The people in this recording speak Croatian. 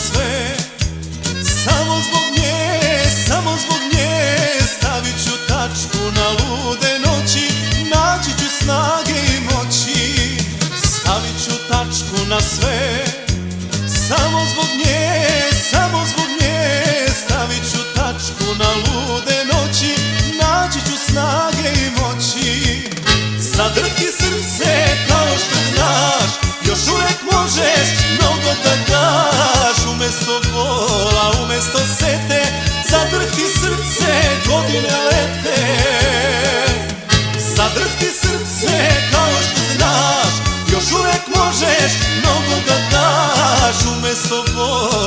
sve. Samo zbog nje, samo zbog nje stavit ću tačku na lude noći, naći ću snage i moći, stavit ću tačku na sve. Samo zbog nje, samo zbog nje stavit ću tačku na lude noći, naći ću snage i moći. Zadrhti srce kao što znaš, još uvek možeš mnogo da daš. Umesto bola, umesto sete, zadrhti srce, godine lete. Zadrhti srce kao što znaš, još uvek možeš mnogo